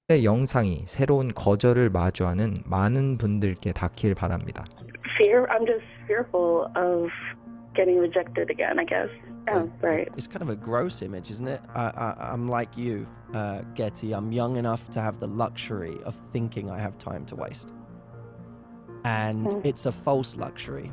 영상이 새로운 거절을 마주하는 많은 분들께 닿길 바랍니다. Fear? I'm just fearful of getting rejected again, I guess. Oh, right. It's kind of a gross image, isn't it? I'm like you, Getty. I'm young enough to have the luxury of thinking I have time to waste. And it's a false luxury.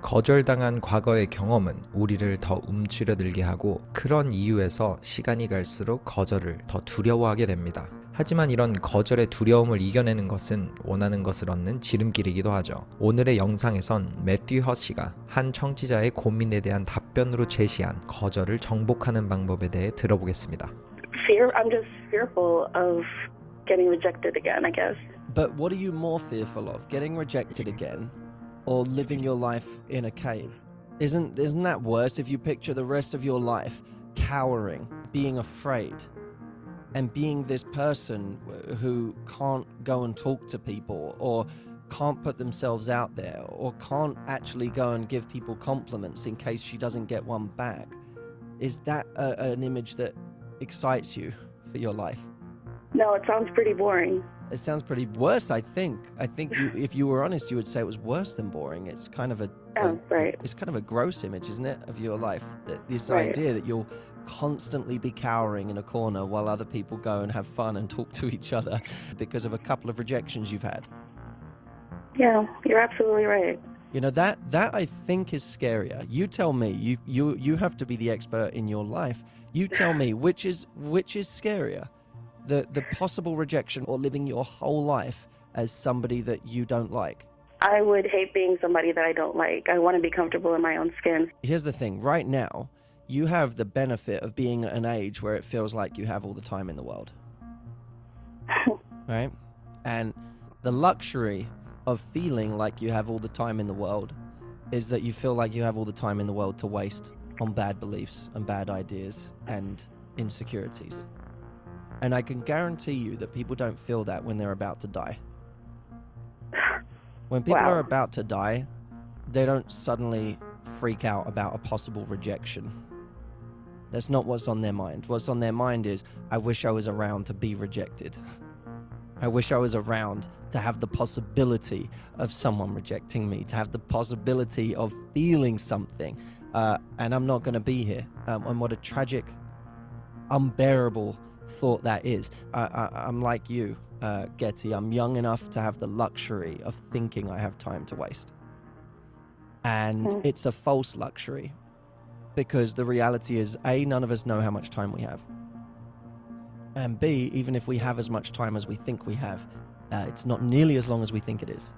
거절당한 과거의 경험은 우리를 더 움츠려들게 하고 그런 이유에서 시간이 갈수록 거절을 더 두려워하게 됩니다. 하지만 이런 거절의 두려움을 이겨내는 것은 원하는 것을 얻는 지름길이기도 하죠. 오늘의 영상에선 매튜 허시가 한 청취자의 고민에 대한 답변으로 제시한 거절을 정복하는 방법에 대해 들어보겠습니다. Fear? I'm just fearful of getting rejected again, I guess. But what are you more fearful of? Getting rejected again or living your life in a cave? Isn't that worse if you picture the rest of your life cowering, being afraid, and being this person who can't go and talk to people or can't put themselves out there or can't actually go and give people compliments in case she doesn't get one back? Is that an image that excites you for your life? No, it sounds pretty boring. It sounds pretty worse, I think. If you were honest, you would say it was worse than boring. It's kind of right. It's kind of a gross image, isn't it, of your life? This Right. idea that you'll constantly be cowering in a corner while other people go and have fun and talk to each other because of a couple of rejections you've had. Yeah, you're absolutely right. You know, that I think is scarier. You tell me. You have to be the expert in your life. You tell me which is scarier. The possible rejection or living your whole life as somebody that you don't like. I would hate being somebody that I don't like. I want to be comfortable in my own skin. Here's the thing. Right now, you have the benefit of being at an age where it feels like you have all the time in the world. Right? And the luxury of feeling like you have all the time in the world is that you feel like you have all the time in the world to waste on bad beliefs and bad ideas and insecurities. And I can guarantee you that people don't feel that when they're about to die. When people Wow. are about to die, they don't suddenly freak out about a possible rejection. That's not what's on their mind. What's on their mind is, I wish I was around to be rejected. I wish I was around to have the possibility of someone rejecting me, to have the possibility of feeling something. And I'm not going to be here. And what a tragic, unbearable thought that is. I'm like you, Getty. I'm young enough to have the luxury of thinking I have time to waste. And it's a false luxury, because the reality is, A, none of us know how much time we have. And B, even if we have as much time as we think we have, it's not nearly as long as we think it is.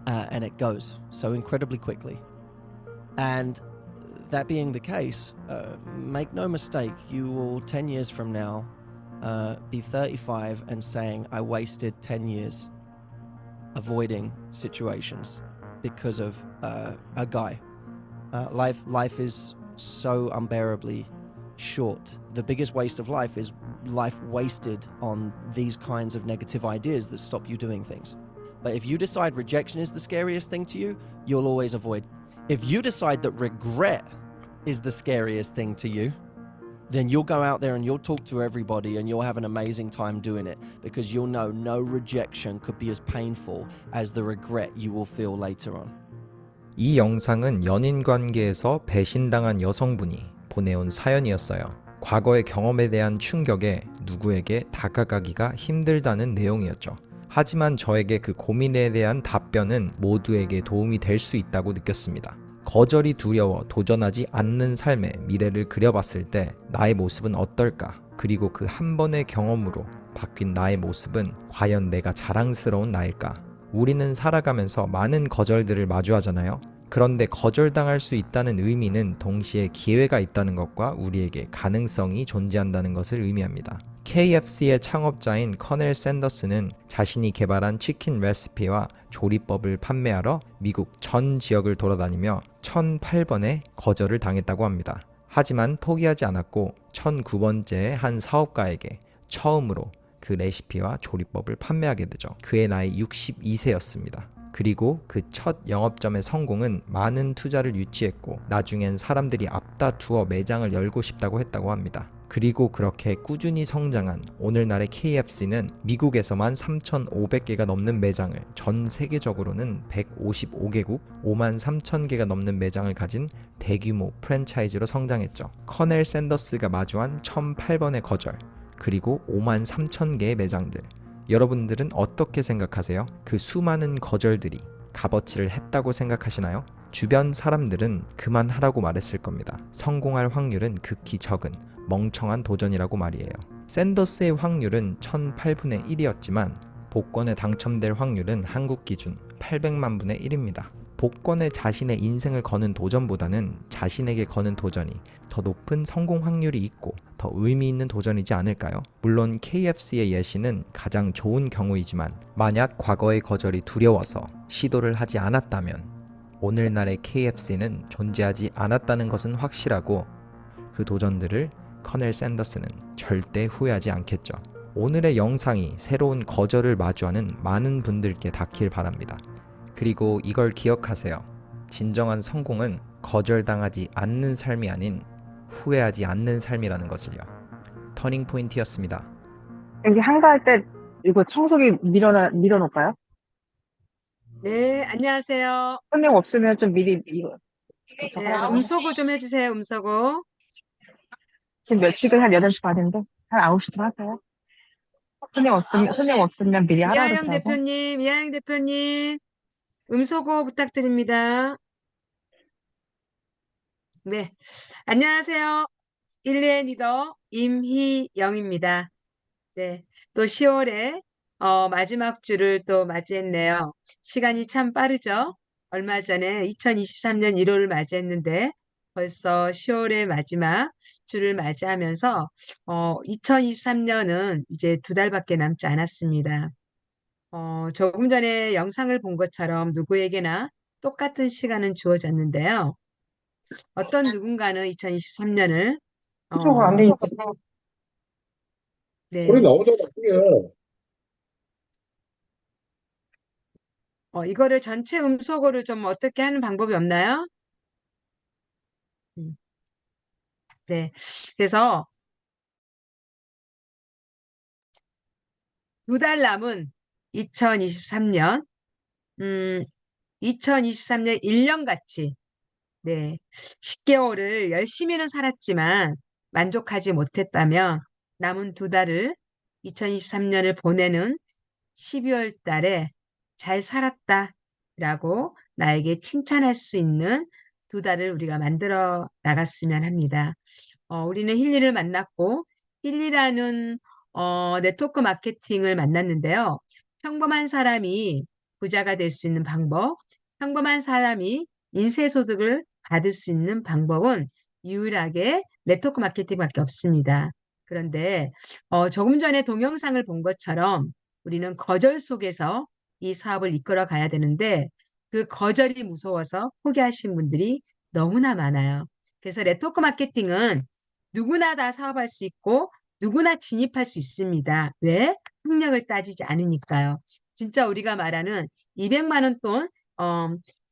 And it goes so incredibly quickly. And that being the case, make no mistake, you will 10 years from now be 35 and saying, I wasted 10 years avoiding situations because of a guy. Life is so unbearably short. The biggest waste of life is life wasted on these kinds of negative ideas that stop you doing things. But if you decide rejection is the scariest thing to you, you'll always avoid. If you decide that regret is the scariest thing to you, then you'll go out there and you'll talk to everybody and you'll have an amazing time doing it, because you'll know no rejection could be as painful as the regret you will feel later on. 이 영상은 연인 관계에서 배신당한 여성분이 보내온 사연이었어요. 과거의 경험에 대한 충격에 누구에게 다가가기가 힘들다는 내용이었죠. 하지만 저에게 그 고민에 대한 답변은 모두에게 도움이 될 수 있다고 느꼈습니다. 거절이 두려워 도전하지 않는 삶의 미래를 그려봤을 때 나의 모습은 어떨까? 그리고 그 한 번의 경험으로 바뀐 나의 모습은 과연 내가 자랑스러운 나일까? 우리는 살아가면서 많은 거절들을 마주하잖아요. 그런데 거절당할 수 있다는 의미는 동시에 기회가 있다는 것과 우리에게 가능성이 존재한다는 것을 의미합니다. KFC의 창업자인 커넬 샌더스는 자신이 개발한 치킨 레시피와 조리법을 판매하러 미국 전 지역을 돌아다니며 1008번의 거절을 당했다고 합니다. 하지만 포기하지 않았고 1009번째의 한 사업가에게 처음으로 그 레시피와 조리법을 판매하게 되죠. 그의 나이 62세였습니다. 그리고 그 첫 영업점의 성공은 많은 투자를 유치했고 나중엔 사람들이 앞다투어 매장을 열고 싶다고 했다고 합니다. 그리고 그렇게 꾸준히 성장한 오늘날의 KFC는 미국에서만 3,500개가 넘는 매장을, 전 세계적으로는 155개국 5만 3천 개가 넘는 매장을 가진 대규모 프랜차이즈로 성장했죠. 커넬 샌더스가 마주한 1008번의 거절, 그리고 5만 3천 개의 매장들. 여러분들은 어떻게 생각하세요? 그 수많은 거절들이 값어치를 했다고 생각하시나요? 주변 사람들은 그만하라고 말했을 겁니다. 성공할 확률은 극히 적은 멍청한 도전이라고 말이에요. 샌더스의 확률은 1008분의 1이었지만 복권에 당첨될 확률은 한국 기준 800만 분의 1입니다. 복권에 자신의 인생을 거는 도전보다는 자신에게 거는 도전이 더 높은 성공 확률이 있고 더 의미 있는 도전이지 않을까요? 물론 KFC의 예시는 가장 좋은 경우이지만 만약 과거의 거절이 두려워서 시도를 하지 않았다면 오늘날의 KFC는 존재하지 않았다는 것은 확실하고 그 도전들을 커넬 샌더스는 절대 후회하지 않겠죠. 오늘의 영상이 새로운 거절을 마주하는 많은 분들께 닿길 바랍니다. 그리고 이걸 기억하세요. 진정한 성공은 거절당하지 않는 삶이 아닌 후회하지 않는 삶이라는 것을요. 터닝 포인트였습니다. 여기 한가할 때 이거 청소기 밀어놓을까요? 네, 안녕하세요. 손님 없으면 좀 미리 이거 네, 음소거 좀 해주세요, 음소거. 지금 몇 시간 한 8시 반인데 한 9시쯤 하세요. 손님 없으면 미리 하라 이하영 그러더라고. 대표님, 이하영 대표님, 음소거 부탁드립니다. 네, 안녕하세요. 1례 리더 임희영입니다. 네, 또 10월에 마지막 주를 또 맞이했네요. 시간이 참 빠르죠? 얼마 전에 2023년 1월을 맞이했는데 벌써 10월의 마지막 주를 맞이하면서 2023년은 이제 2달밖에 남지 않았습니다. 조금 전에 영상을 본 것처럼 누구에게나 똑같은 시간은 주어졌는데요. 어떤 누군가는 2023년을 청소가 안 돼 있어. 네, 소리 나오잖아, 그게. 이거를 전체 음소거를 좀 어떻게 하는 방법이 없나요? 네. 그래서 2달 남은 2023년, 2023년 1년같이, 네. 10개월을 열심히는 살았지만 만족하지 못했다면 남은 2달을 2023년을 보내는 12월 달에 잘 살았다라고 나에게 칭찬할 수 있는 2달을 우리가 만들어 나갔으면 합니다. 우리는 힐리를 만났고 힐리라는 네트워크 마케팅을 만났는데요. 평범한 사람이 부자가 될 수 있는 방법, 평범한 사람이 인쇄소득을 받을 수 있는 방법은 유일하게 네트워크 마케팅밖에 없습니다. 그런데 조금 전에 동영상을 본 것처럼 우리는 거절 속에서 이 사업을 이끌어 가야 되는데 그 거절이 무서워서 포기하신 분들이 너무나 많아요. 그래서 네트워크 마케팅은 누구나 다 사업할 수 있고 누구나 진입할 수 있습니다. 왜? 학력을 따지지 않으니까요. 진짜 우리가 말하는 200만 원 돈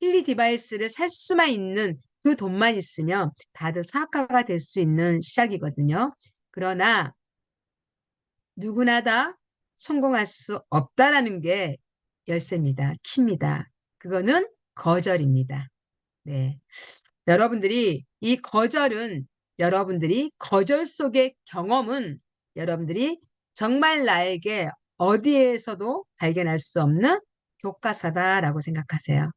힐리 디바이스를 살 수만 있는 그 돈만 있으면 다들 사업가가 될 수 있는 시작이거든요. 그러나 누구나 다 성공할 수 없다라는 게 열쇠입니다. 키입니다. 그거는 거절입니다. 네. 여러분들이 이 거절은 여러분들이 거절 속의 경험은 여러분들이 정말 나에게 어디에서도 발견할 수 없는 교과서다라고 생각하세요.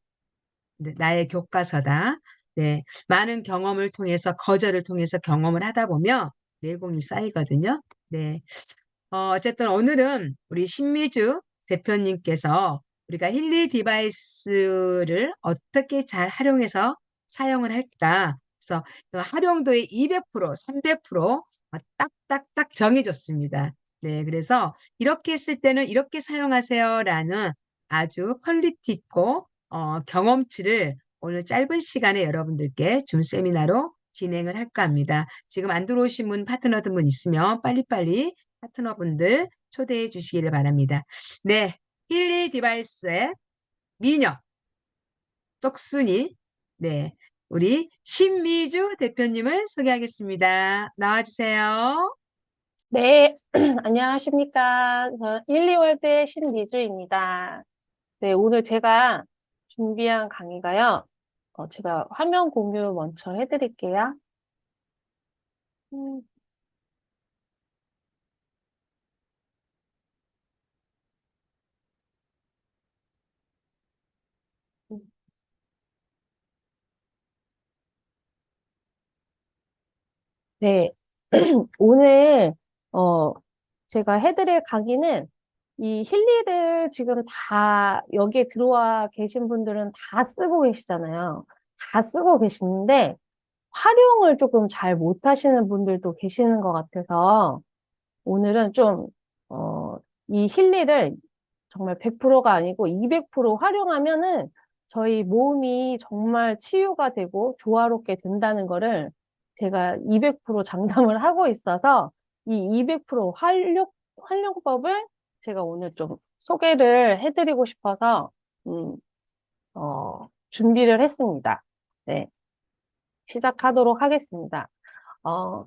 네, 나의 교과서다. 네, 많은 경험을 통해서 거절을 통해서 경험을 하다 보면 내공이 쌓이거든요. 네, 어쨌든 오늘은 우리 신미주 대표님께서 우리가 힐리 디바이스를 어떻게 잘 활용해서 사용을 할까? 그래서 그 활용도의 200%, 300% 딱딱딱 정해줬습니다. 네, 그래서 이렇게 했을 때는 이렇게 사용하세요라는 아주 퀄리티 있고 경험치를 오늘 짧은 시간에 여러분들께 줌 세미나로 진행을 할까 합니다. 지금 안 들어오신 분, 파트너들 분 있으면 빨리빨리 파트너분들 초대해 주시기를 바랍니다. 네, 힐리 디바이스의 미녀, 떡순이, 네, 우리 신미주 대표님을 소개하겠습니다. 나와주세요. 네, 안녕하십니까. 저 1, 2월대 신미주입니다. 네, 오늘 제가 준비한 강의가요. 제가 화면 공유 먼저 해드릴게요. 음, 음. 네, 오늘, 어, 제가 해드릴 강의는 이 힐리를 지금 다 여기에 들어와 계신 분들은 다 쓰고 계시잖아요. 다 쓰고 계시는데 활용을 조금 잘 못하시는 분들도 계시는 것 같아서 오늘은 좀, 어, 이 힐리를 정말 100%가 아니고 200% 활용하면은 저희 몸이 정말 치유가 되고 조화롭게 된다는 거를 제가 200% 장담을 하고 있어서 이 200% 활용법을 제가 오늘 좀 소개를 해드리고 싶어서, 음, 준비를 했습니다. 네, 시작하도록 하겠습니다. 어,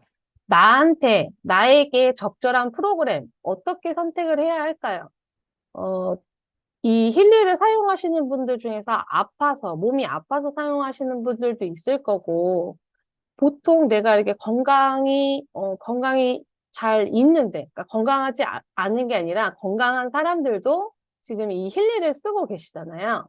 나에게 적절한 프로그램, 어떻게 선택을 해야 할까요? 어, 이 힐리를 사용하시는 분들 중에서 몸이 아파서 사용하시는 분들도 있을 거고, 보통 내가 이렇게 건강이 잘 있는데, 그러니까 건강하지 않은 게 아니라 건강한 사람들도 지금 이 힐리를 쓰고 계시잖아요.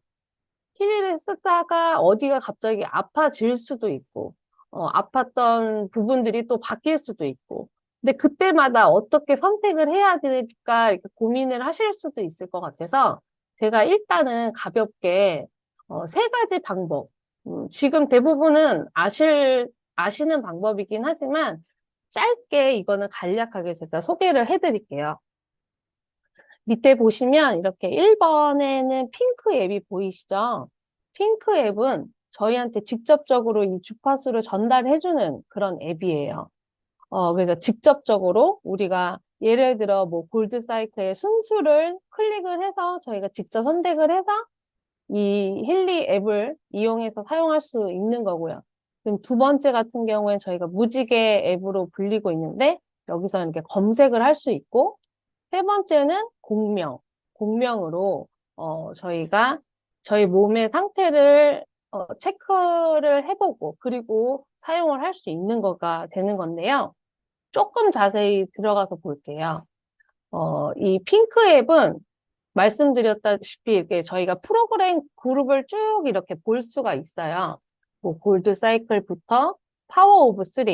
힐리를 쓰다가 어디가 갑자기 아파질 수도 있고, 아팠던 부분들이 또 바뀔 수도 있고, 근데 그때마다 어떻게 선택을 해야 될까 이렇게 고민을 하실 수도 있을 것 같아서 제가 일단은 가볍게 세 가지 방법, 지금 대부분은 아시는 방법이긴 하지만 짧게 이거는 간략하게 제가 소개를 해드릴게요. 밑에 보시면 이렇게 1번에는 핑크 앱이 보이시죠? 핑크 앱은 저희한테 직접적으로 이 주파수를 전달해주는 그런 앱이에요. 그래서 직접적으로 우리가 예를 들어 뭐 골드 사이클의 순수를 클릭을 해서 저희가 직접 선택을 해서 이 힐리 앱을 이용해서 사용할 수 있는 거고요. 그럼 두 번째 같은 경우엔 저희가 무지개 앱으로 불리고 있는데 여기서 이렇게 검색을 할 수 있고 세 번째는 공명으로 저희가 저희 몸의 상태를 체크를 해보고 그리고 사용을 할 수 있는 거가 되는 건데요. 조금 자세히 들어가서 볼게요. 이 핑크 앱은 말씀드렸다시피 이렇게 저희가 프로그램 그룹을 쭉 이렇게 볼 수가 있어요. 뭐 골드 사이클부터 파워 오브 3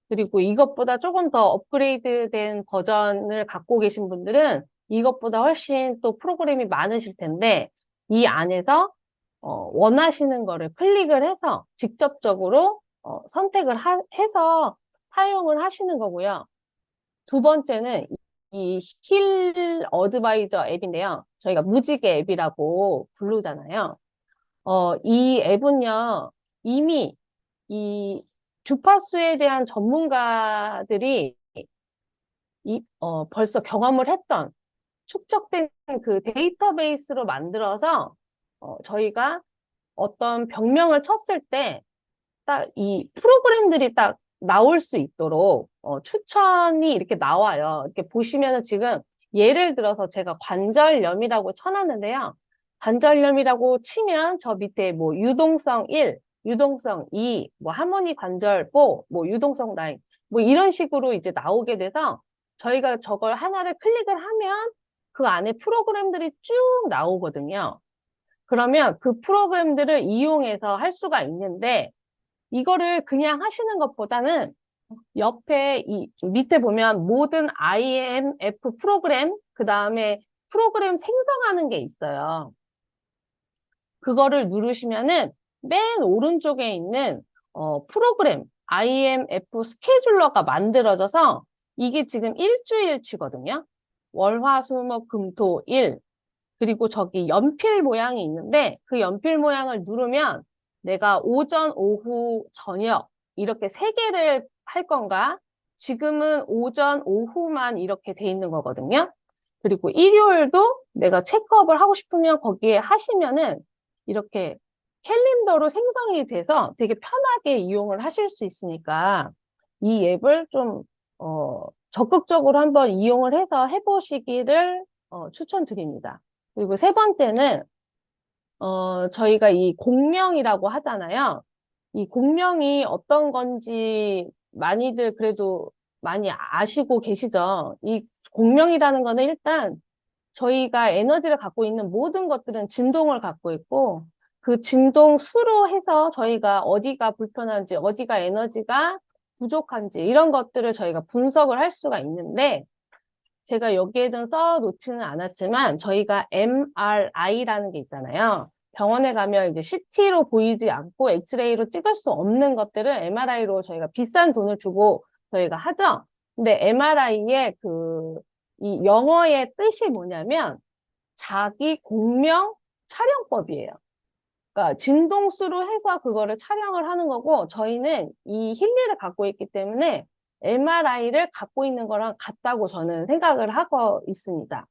그리고 이것보다 조금 더 업그레이드된 버전을 갖고 계신 분들은 이것보다 훨씬 또 프로그램이 많으실 텐데 이 안에서 원하시는 거를 클릭을 해서 직접적으로 선택을 해서 사용을 하시는 거고요. 두 번째는 이 힐 어드바이저 앱인데요. 저희가 무지개 앱이라고 부르잖아요. 이 앱은요, 이미 이 주파수에 대한 전문가들이 벌써 경험을 했던 축적된 그 데이터베이스로 만들어서 저희가 어떤 병명을 쳤을 때 딱 이 프로그램들이 딱 나올 수 있도록 추천이 이렇게 나와요. 이렇게 보시면은 지금 예를 들어서 제가 관절염이라고 쳐놨는데요. 관절염이라고 치면 저 밑에 뭐 유동성 1, 유동성 2, 뭐 하모니 관절보, 뭐 유동성 9, 뭐 이런 식으로 이제 나오게 돼서 저희가 저걸 하나를 클릭을 하면 그 안에 프로그램들이 쭉 나오거든요. 그러면 그 프로그램들을 이용해서 할 수가 있는데 이거를 그냥 하시는 것보다는 옆에 이 밑에 보면 모든 IMF 프로그램, 그 다음에 프로그램 생성하는 게 있어요. 그거를 누르시면은 맨 오른쪽에 있는 프로그램 IMF 스케줄러가 만들어져서 이게 지금 일주일치거든요. 월, 화, 수, 목, 금, 토, 일. 그리고 저기 연필 모양이 있는데 그 연필 모양을 누르면 내가 오전, 오후, 저녁 이렇게 세 개를 할 건가? 지금은 오전, 오후만 이렇게 돼 있는 거거든요. 그리고 일요일도 내가 체크업을 하고 싶으면 거기에 하시면은 이렇게 캘린더로 생성이 돼서 되게 편하게 이용을 하실 수 있으니까 이 앱을 좀 적극적으로 한번 이용을 해서 해보시기를 추천드립니다. 그리고 세 번째는 저희가 이 공명이라고 하잖아요. 이 공명이 어떤 건지 많이들 그래도 많이 아시고 계시죠? 이 공명이라는 거는 일단 저희가 에너지를 갖고 있는 모든 것들은 진동을 갖고 있고 그 진동 수로 해서 저희가 어디가 불편한지 어디가 에너지가 부족한지 이런 것들을 저희가 분석을 할 수가 있는데 제가 여기에는 써놓지는 않았지만 저희가 MRI라는 게 있잖아요. 병원에 가면 이제 CT로 보이지 않고 엑스레이로 찍을 수 없는 것들을 MRI로 저희가 비싼 돈을 주고 저희가 하죠. 근데 MRI의 이 영어의 뜻이 뭐냐면 자기 공명 촬영법이에요. 그러니까 진동수로 해서 그거를 촬영을 하는 거고 저희는 이 힐리를 갖고 있기 때문에 MRI를 갖고 있는 거랑 같다고 저는 생각을 하고 있습니다.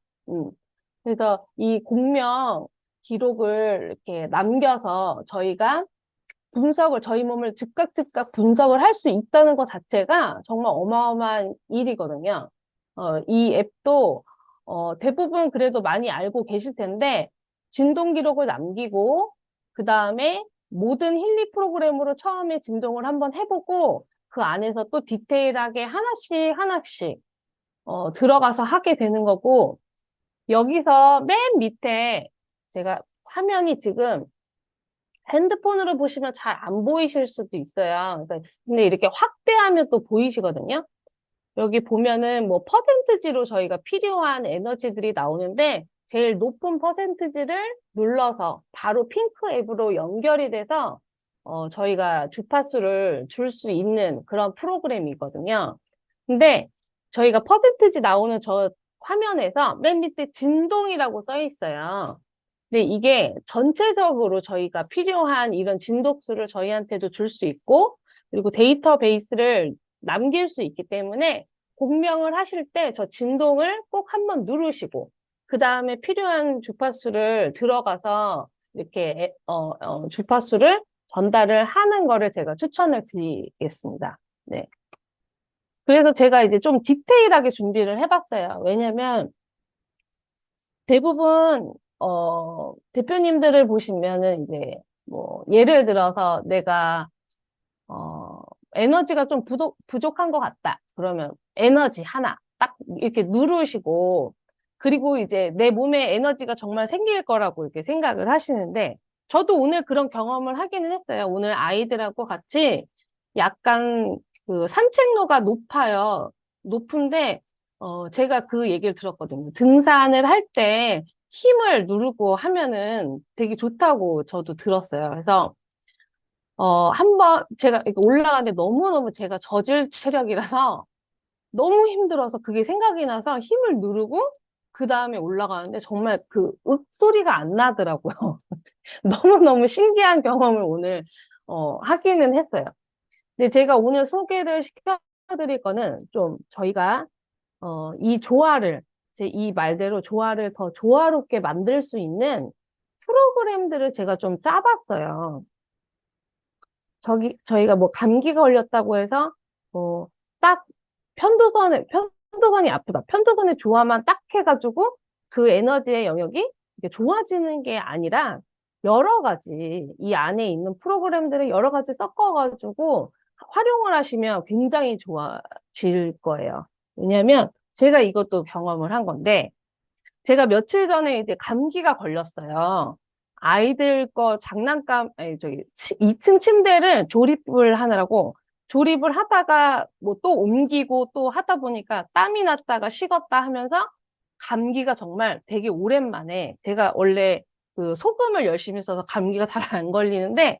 그래서 이 공명 기록을 이렇게 남겨서 저희가 저희 몸을 즉각 분석을 할 수 있다는 것 자체가 정말 어마어마한 일이거든요. 이 앱도 대부분 그래도 많이 알고 계실 텐데 진동 기록을 남기고 그 다음에 모든 힐리 프로그램으로 처음에 진동을 한번 해보고 그 안에서 또 디테일하게 하나씩 들어가서 하게 되는 거고 여기서 맨 밑에 제가 화면이 지금 핸드폰으로 보시면 잘 안 보이실 수도 있어요. 근데 이렇게 확대하면 또 보이시거든요. 여기 보면은 뭐 퍼센트지로 저희가 필요한 에너지들이 나오는데 제일 높은 퍼센트지를 눌러서 바로 핑크 앱으로 연결이 돼서 저희가 주파수를 줄 수 있는 그런 프로그램이거든요. 근데 저희가 퍼센트지 나오는 저 화면에서 맨 밑에 진동이라고 써 있어요. 근데 이게 전체적으로 저희가 필요한 이런 진동수를 저희한테도 줄 수 있고 그리고 데이터베이스를 남길 수 있기 때문에 공명을 하실 때 저 진동을 꼭 한번 누르시고 그 다음에 필요한 주파수를 들어가서 이렇게 주파수를 전달을 하는 거를 제가 추천을 드리겠습니다. 네. 그래서 제가 이제 좀 디테일하게 준비를 해봤어요. 왜냐면 대부분 대표님들을 보시면은 이제 뭐 예를 들어서 내가 에너지가 좀 부족한 것 같다. 그러면 에너지 하나 딱 이렇게 누르시고 그리고 이제 내 몸에 에너지가 정말 생길 거라고 이렇게 생각을 하시는데 저도 오늘 그런 경험을 하기는 했어요. 오늘 아이들하고 같이 약간 그 산책로가 높은데 제가 그 얘기를 들었거든요. 등산을 할 때 힘을 누르고 하면은 되게 좋다고 저도 들었어요. 그래서 한번 제가 이렇게 올라가는데 너무너무 제가 저질 체력이라서 너무 힘들어서 그게 생각이 나서 힘을 누르고 그 다음에 올라가는데 정말 그 소리가 안 나더라고요. 너무너무 신기한 경험을 오늘 하기는 했어요. 근데 제가 오늘 소개를 시켜드릴 거는 좀 저희가 이 조화를 이 말대로 조화를 더 조화롭게 만들 수 있는 프로그램들을 제가 좀 짜봤어요. 저희가 뭐 감기가 걸렸다고 해서 딱 편도선이 아프다. 편도선의 조화만 딱 해가지고 그 에너지의 영역이 이게 좋아지는 게 아니라 여러 가지 이 안에 있는 프로그램들을 여러 가지 섞어가지고 활용을 하시면 굉장히 좋아질 거예요. 왜냐면 제가 이것도 경험을 한 건데 제가 며칠 전에 이제 감기가 걸렸어요. 아이들 거 아니, 2층 침대를 조립을 하느라고 조립을 하다가 뭐 또 옮기고 또 하다 보니까 땀이 났다가 식었다 하면서 감기가 정말 되게 오랜만에 제가 원래 그 소금을 열심히 써서 감기가 잘 안 걸리는데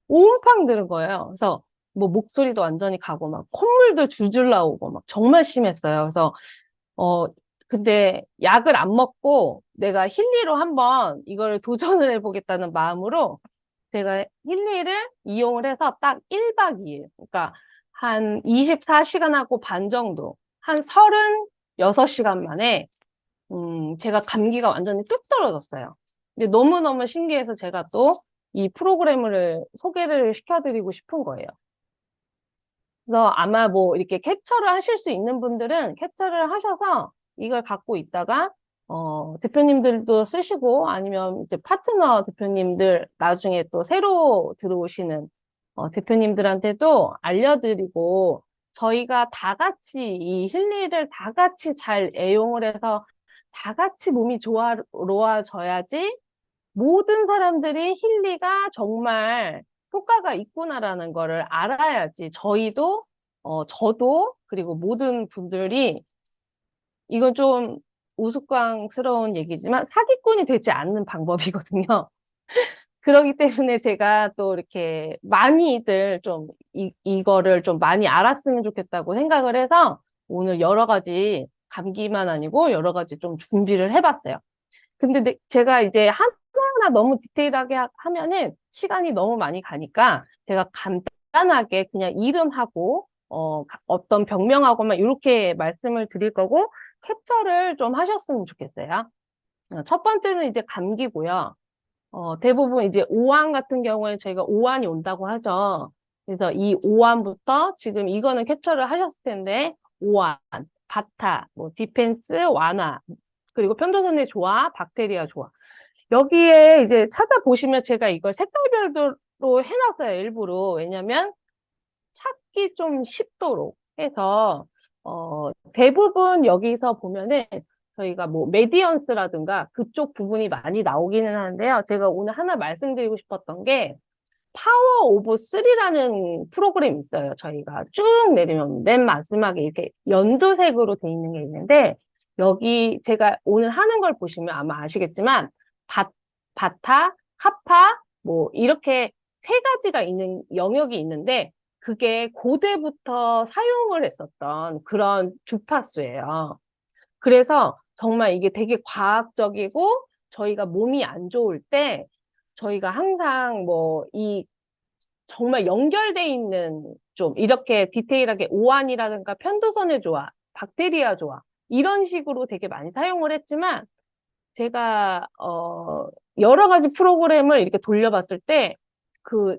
옴팡 드는 거예요. 그래서 뭐 목소리도 완전히 가고 막 콧물도 줄줄 나오고 막 정말 심했어요. 그래서 근데 약을 안 먹고 내가 힐리로 한번 이걸 도전을 해보겠다는 마음으로 제가 힐리를 이용을 해서 딱 1박 2일, 그러니까 한 24시간하고 반 정도, 한 36시간 만에 제가 감기가 완전히 뚝 떨어졌어요. 근데 너무너무 신기해서 제가 또 이 프로그램을 소개를 시켜드리고 싶은 거예요. 그래서 아마 뭐 이렇게 캡처를 하실 수 있는 분들은 캡처를 하셔서 이걸 갖고 있다가 대표님들도 쓰시고 아니면 이제 파트너 대표님들 나중에 또 새로 들어오시는 대표님들한테도 알려드리고 저희가 다 같이 이 힐리를 다 같이 잘 애용을 해서 다 같이 몸이 조화로워져야지 모든 사람들이 힐리가 정말 효과가 있구나라는 거를 알아야지 저희도 저도 그리고 모든 분들이 이건 좀 우스꽝스러운 얘기지만 사기꾼이 되지 않는 방법이거든요. 그렇기 때문에 제가 또 이렇게 많이들 좀 이거를 좀 많이 알았으면 좋겠다고 생각을 해서 오늘 여러 가지 감기만 아니고 여러 가지 좀 준비를 해봤어요. 근데 제가 이제 하나하나 너무 디테일하게 하면은 시간이 너무 많이 가니까 제가 간단하게 그냥 이름하고 어떤 병명하고만 이렇게 말씀을 드릴 거고 캡처를 좀 하셨으면 좋겠어요. 첫 번째는 이제 감기고요. 대부분 이제 오한 같은 경우에 저희가 오한이 온다고 하죠. 그래서 이 오한부터 지금 이거는 캡처를 하셨을 텐데 오한, 바타, 뭐 디펜스, 완화, 그리고 편도선의 조화, 박테리아 조화. 여기에 이제 찾아보시면 제가 이걸 색깔별로 해놨어요, 일부러. 왜냐면 찾기 좀 쉽도록 해서 대부분 여기서 보면은 저희가 뭐 메디언스라든가 그쪽 부분이 많이 나오기는 하는데요. 제가 오늘 하나 말씀드리고 싶었던 게 파워 오브 3라는 프로그램이 있어요. 저희가 쭉 내리면 맨 마지막에 이렇게 연두색으로 돼 있는 게 있는데 여기 제가 오늘 하는 걸 보시면 아마 아시겠지만 바타, 카파 뭐 이렇게 세 가지가 있는 영역이 있는데 그게 고대부터 사용을 했었던 그런 주파수예요. 그래서 정말 이게 되게 과학적이고 저희가 몸이 안 좋을 때 저희가 항상 뭐 정말 연결돼 있는 좀 이렇게 디테일하게 오한이라든가 편도선의 조화, 박테리아 조화 이런 식으로 되게 많이 사용을 했지만 제가 여러 가지 프로그램을 이렇게 돌려봤을 때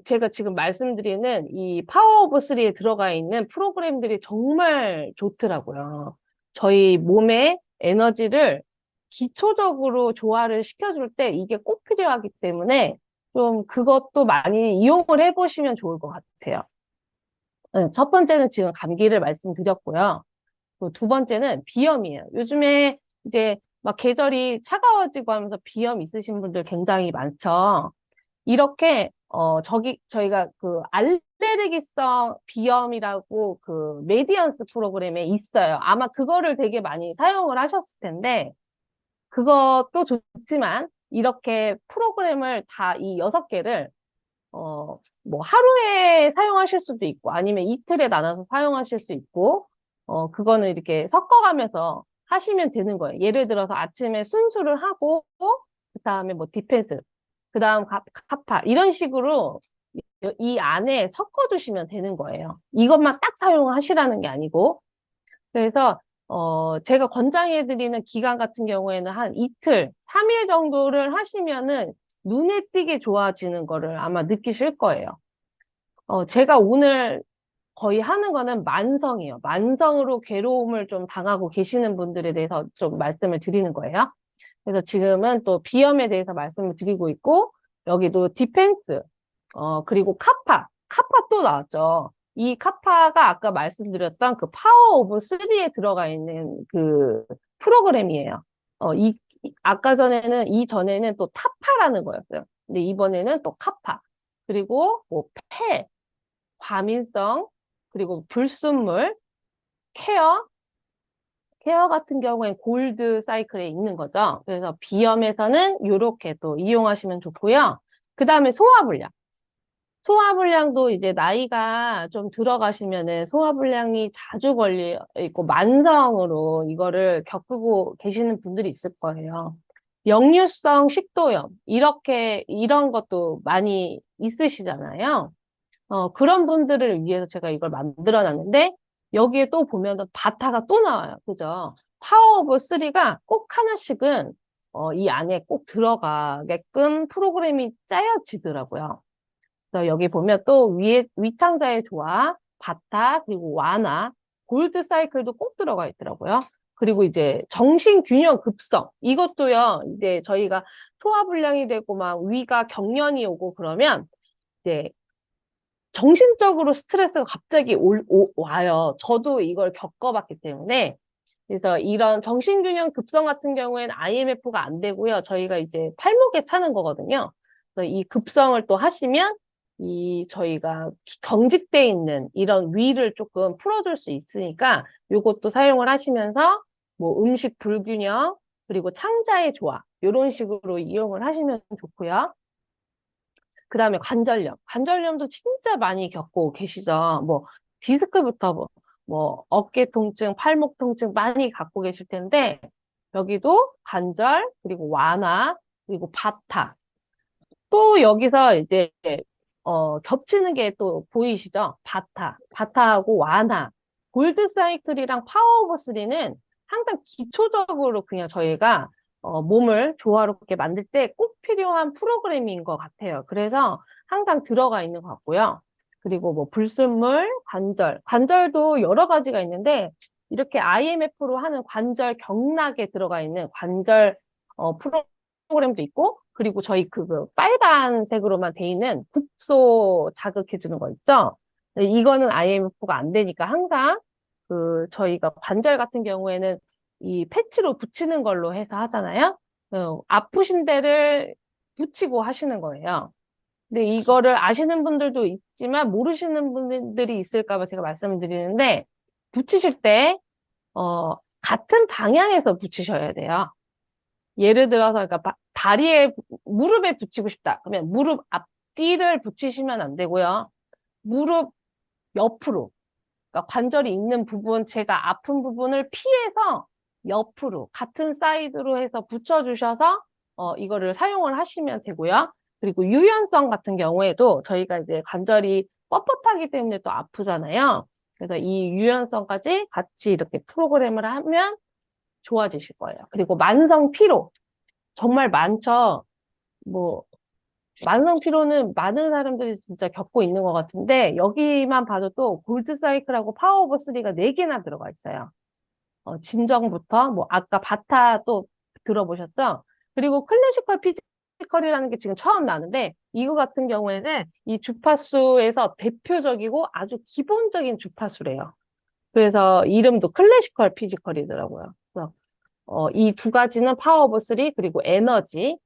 제가 지금 말씀드리는 이 파워 오브 3에 들어가 있는 프로그램들이 정말 좋더라고요. 저희 몸의 에너지를 기초적으로 조화를 시켜줄 때 이게 꼭 필요하기 때문에 좀 그것도 많이 이용을 해보시면 좋을 것 같아요. 첫 번째는 지금 감기를 말씀드렸고요. 두 번째는 비염이에요. 요즘에 이제 막 계절이 차가워지고 하면서 비염 있으신 분들 굉장히 많죠. 이렇게 저희가 그 알레르기성 비염이라고 그 메디언스 프로그램에 있어요. 아마 그거를 되게 많이 사용을 하셨을 텐데 그것도 좋지만 이렇게 프로그램을 다 이 6개를 뭐 하루에 사용하실 수도 있고 아니면 이틀에 나눠서 사용하실 수 있고 그거는 이렇게 섞어가면서 하시면 되는 거예요. 예를 들어서 아침에 순수를 하고 그다음에 뭐 디펜스 그다음 카파 이런 식으로 이 안에 섞어두시면 되는 거예요. 이것만 딱 사용하시라는 게 아니고 그래서 제가 권장해드리는 기간 같은 경우에는 한 이틀, 3일 정도를 하시면은 눈에 띄게 좋아지는 거를 아마 느끼실 거예요. 제가 오늘 거의 하는 거는 만성이에요. 만성으로 괴로움을 좀 당하고 계시는 분들에 대해서 좀 말씀을 드리는 거예요. 그래서 지금은 또 비염에 대해서 말씀을 드리고 있고, 여기도 디펜스, 그리고 카파 또 나왔죠. 이 카파가 아까 말씀드렸던 그 파워 오브 3에 들어가 있는 그 프로그램이에요. 아까 전에는, 이전에는 또 타파라는 거였어요. 근데 이번에는 또 카파. 그리고 뭐 과민성, 그리고 불순물, 케어 같은 경우엔 골드 사이클에 있는 거죠. 그래서 비염에서는 이렇게 또 이용하시면 좋고요. 그 다음에 소화불량. 소화불량도 이제 나이가 좀 들어가시면은 소화불량이 자주 걸려 있고 만성으로 이거를 겪고 계시는 분들이 있을 거예요. 역류성 식도염 이런 것도 많이 있으시잖아요. 그런 분들을 위해서 제가 이걸 만들어 놨는데 여기에 또 보면은 바타가 또 나와요. 그죠? 파워 오브 3가 꼭 하나씩은 이 안에 꼭 들어가게끔 프로그램이 짜여지더라고요. 그래서 여기 보면 또 위창자의 조화, 바타, 그리고 완화, 골드 사이클도 꼭 들어가 있더라고요. 그리고 이제 정신균형 급성, 이것도요, 이제 저희가 소화불량이 되고 막 위가 경련이 오고 그러면 이제 정신적으로 스트레스가 갑자기 와요. 저도 이걸 겪어봤기 때문에. 그래서 이런 정신균형 급성 같은 경우에는 IMF가 안 되고요. 저희가 이제 팔목에 차는 거거든요. 그래서 이 급성을 또 하시면 저희가 경직돼 있는 이런 위를 조금 풀어줄 수 있으니까 요것도 사용을 하시면서 뭐 음식 불균형 그리고 창자의 조화 이런 식으로 이용을 하시면 좋고요. 그 다음에 관절염. 관절염도 진짜 많이 겪고 계시죠. 뭐, 디스크부터 뭐, 어깨 통증, 팔목 통증 많이 갖고 계실 텐데, 여기도 관절, 그리고 완화, 그리고 바타. 또 여기서 이제, 겹치는 게 또 보이시죠? 바타. 바타하고 완화. 골드 사이클이랑 파워 오브 3는 항상 기초적으로 그냥 저희가 몸을 조화롭게 만들 때 꼭 필요한 프로그램인 것 같아요. 그래서 항상 들어가 있는 것 같고요. 그리고 뭐 불순물, 관절도 여러 가지가 있는데 이렇게 IMF로 하는 관절 경락에 들어가 있는 관절 프로그램도 있고 그리고 저희 그 빨간색으로만 돼 있는 국소 자극해 주는 거 있죠? 네, 이거는 IMF가 안 되니까 항상 저희가 관절 같은 경우에는 이 패치로 붙이는 걸로 해서 하잖아요. 아프신 데를 붙이고 하시는 거예요. 근데 이거를 아시는 분들도 있지만 모르시는 분들이 있을까 봐 제가 말씀을 드리는데 붙이실 때 같은 방향에서 붙이셔야 돼요. 예를 들어서 그러니까 다리에 무릎에 붙이고 싶다. 그러면 무릎 앞뒤를 붙이시면 안 되고요. 무릎 옆으로 그러니까 관절이 있는 부분, 제가 아픈 부분을 피해서 옆으로 같은 사이드로 해서 붙여주셔서 이거를 사용을 하시면 되고요. 그리고 유연성 같은 경우에도 저희가 이제 관절이 뻣뻣하기 때문에 또 아프잖아요. 그래서 이 유연성까지 같이 이렇게 프로그램을 하면 좋아지실 거예요. 그리고 만성 피로 정말 많죠. 뭐 만성 피로는 많은 사람들이 진짜 겪고 있는 것 같은데 여기만 봐도 또 골드 사이클하고 파워 오브 3가 4개나 들어가 있어요. 진정부터 뭐 아까 바타 또 들어보셨죠? 그리고 클래시컬 피지컬이라는 게 지금 처음 나는데 이거 같은 경우에는 이 주파수에서 대표적이고 아주 기본적인 주파수래요. 그래서 이름도 클래시컬 피지컬이더라고요. 그래서 이 두 가지는 파워 오브 3 그리고 에너지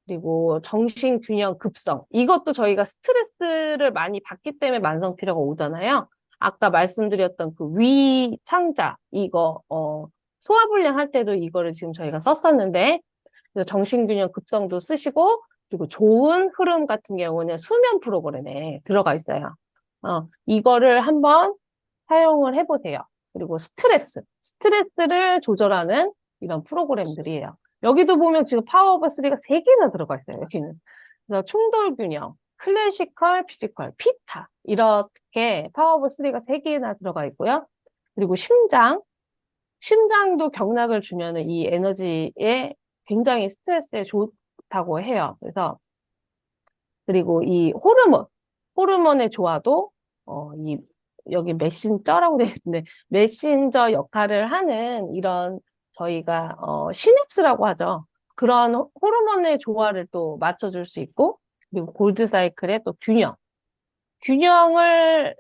그리고 정신균형 급성 이것도 저희가 스트레스를 많이 받기 때문에 만성 피로가 오잖아요. 아까 말씀드렸던 그 위창자 이거 소화불량 할 때도 이거를 지금 저희가 썼었는데 그래서 정신균형 급성도 쓰시고 그리고 좋은 흐름 같은 경우는 수면 프로그램에 들어가 있어요. 이거를 한번 사용을 해보세요. 그리고 스트레스를 조절하는 이런 프로그램들이에요. 여기도 보면 지금 파워 오브 3가 3개나 들어가 있어요, 여기는. 그래서 충돌 균형, 클래시컬, 피지컬, 피타. 이렇게 파워 오브 3가 3개나 들어가 있고요. 그리고 심장도 경락을 주면은 이 에너지에 굉장히 스트레스에 좋다고 해요. 그래서, 그리고 이 호르몬의 조화도, 여기 메신저라고 되어 있는데, 메신저 역할을 하는 이런 저희가 시냅스라고 하죠. 그런 호르몬의 조화를 또 맞춰줄 수 있고 그리고 골드 사이클의 또 균형을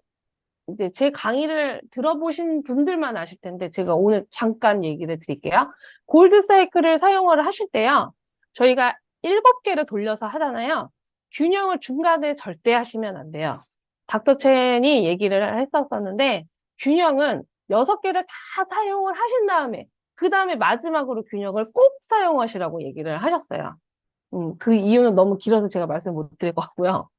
이제 제 강의를 들어보신 분들만 아실 텐데 제가 오늘 잠깐 얘기를 드릴게요. 골드 사이클을 사용을 하실 때요. 저희가 7개를 돌려서 하잖아요. 균형을 중간에 절대 하시면 안 돼요. 닥터 첸이 얘기를 했었었는데 균형은 6개를 다 사용을 하신 다음에 그 다음에 마지막으로 균형을 꼭 사용하시라고 얘기를 하셨어요. 그 이유는 너무 길어서 제가 말씀 못 드릴 것 같고요.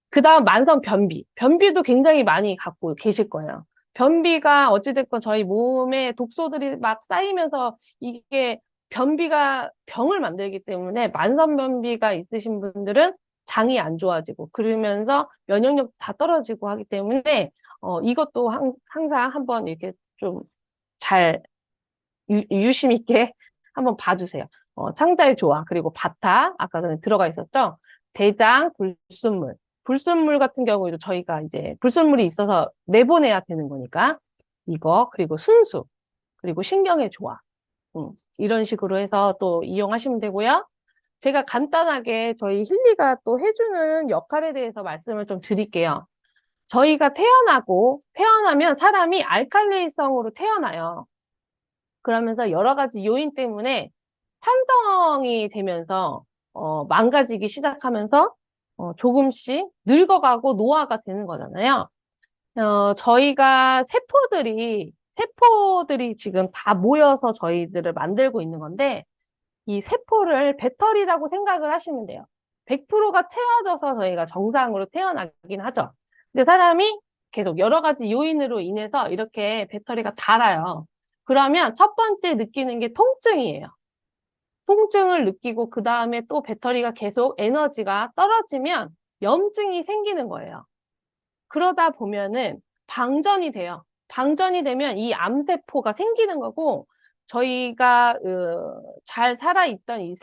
그 다음 만성 변비. 변비도 굉장히 많이 갖고 계실 거예요. 변비가 어찌됐건 저희 몸에 독소들이 막 쌓이면서 이게 변비가 병을 만들기 때문에 만성 변비가 있으신 분들은 장이 안 좋아지고 그러면서 면역력 다 떨어지고 하기 때문에 이것도 항상 한번 이렇게 좀 잘 유심 있게 한번 봐주세요. 창자의 조화 그리고 바타 아까 전에 들어가 있었죠. 대장 불순물 불순물 같은 경우에도 저희가 이제 불순물이 있어서 내보내야 되는 거니까 이거, 그리고 순수, 그리고 신경의 조화. 이런 식으로 해서 또 이용하시면 되고요. 제가 간단하게 저희 힐리가 또 해주는 역할에 대해서 말씀을 좀 드릴게요. 저희가 태어나면 사람이 알칼리성으로 태어나요. 그러면서 여러 가지 요인 때문에 산성이 되면서 망가지기 시작하면서 조금씩 늙어가고 노화가 되는 거잖아요. 저희가 세포들이 지금 다 모여서 저희들을 만들고 있는 건데, 이 세포를 배터리라고 생각을 하시면 돼요. 100%가 채워져서 저희가 정상으로 태어나긴 하죠. 근데 사람이 계속 여러 가지 요인으로 인해서 이렇게 배터리가 닳아요. 그러면 첫 번째 느끼는 게 통증이에요. 통증을 느끼고 그 다음에 또 배터리가 계속 에너지가 떨어지면 염증이 생기는 거예요. 그러다 보면은 방전이 돼요. 방전이 되면 이 암세포가 생기는 거고, 저희가 잘 살아있던 이